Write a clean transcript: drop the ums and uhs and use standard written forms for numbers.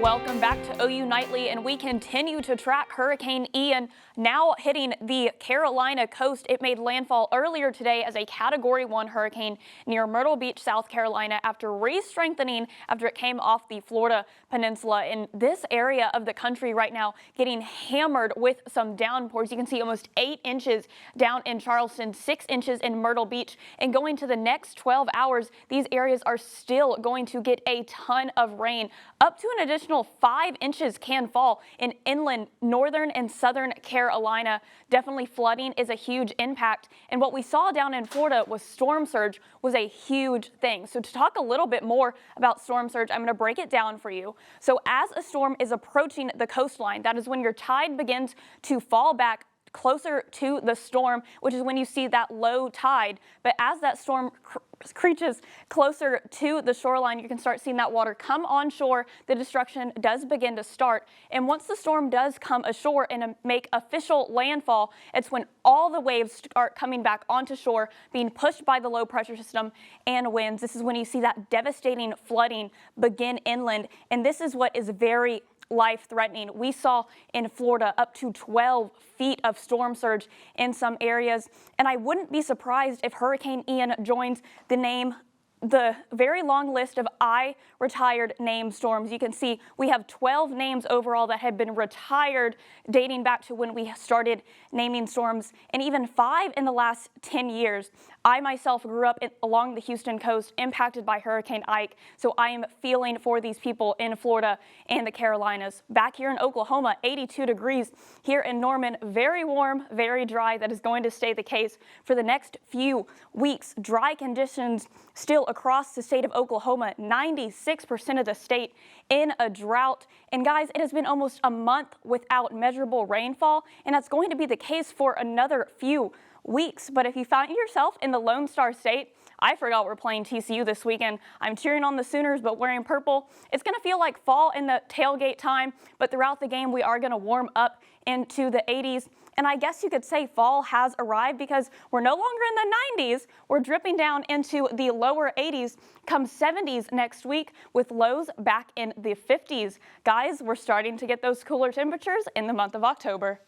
Welcome back to OU Nightly, and we continue to track Hurricane Ian now hitting the Carolina coast. It made landfall earlier today as a Category 1 hurricane near Myrtle Beach, South Carolina, after re-strengthening after it came off the Florida peninsula. In this area of the country right now, getting hammered with some downpours. You can see almost 8 inches down in Charleston, 6 inches in Myrtle Beach, and going to the next 12 hours, these areas are still going to get a ton of rain. Up to an additional 5 inches can fall in inland northern and southern Carolina. Definitely flooding is a huge impact. And what we saw down in Florida was storm surge was a huge thing. So to talk a little bit more about storm surge, I'm going to break it down for you. So as a storm is approaching the coastline, that is when your tide begins to fall back closer to the storm, which is when you see that low tide. But as that storm creeches closer to the shoreline, you can start seeing that water come on shore. The destruction does begin to start. And once the storm does come ashore and make official landfall, it's when all the waves start coming back onto shore, being pushed by the low pressure system and winds. This is when you see that devastating flooding begin inland. And this is what is very life-threatening. We saw in Florida up to 12 feet of storm surge in some areas, and I wouldn't be surprised if Hurricane Ian joins the very long list of retired name storms. You can see we have 12 names overall that have been retired dating back to when we started naming storms, and even 5 in the last 10 years. I myself grew up along the Houston coast impacted by Hurricane Ike, so I am feeling for these people in Florida and the Carolinas. Back here in Oklahoma, 82 degrees. Here in Norman, very warm, very dry. That is going to stay the case for the next few weeks. Dry conditions still across the state of Oklahoma, 96% of the state in a drought. And guys, it has been almost a month without measurable rainfall, and that's going to be the case for another few weeks. But if you find yourself in the Lone Star State, I forgot we're playing TCU this weekend. I'm cheering on the Sooners, but wearing purple. It's going to feel like fall in the tailgate time, but throughout the game, we are going to warm up into the 80s. And I guess you could say fall has arrived because we're no longer in the 90s. We're dripping down into the lower 80s, come 70s next week with lows back in the 50s. Guys, we're starting to get those cooler temperatures in the month of October.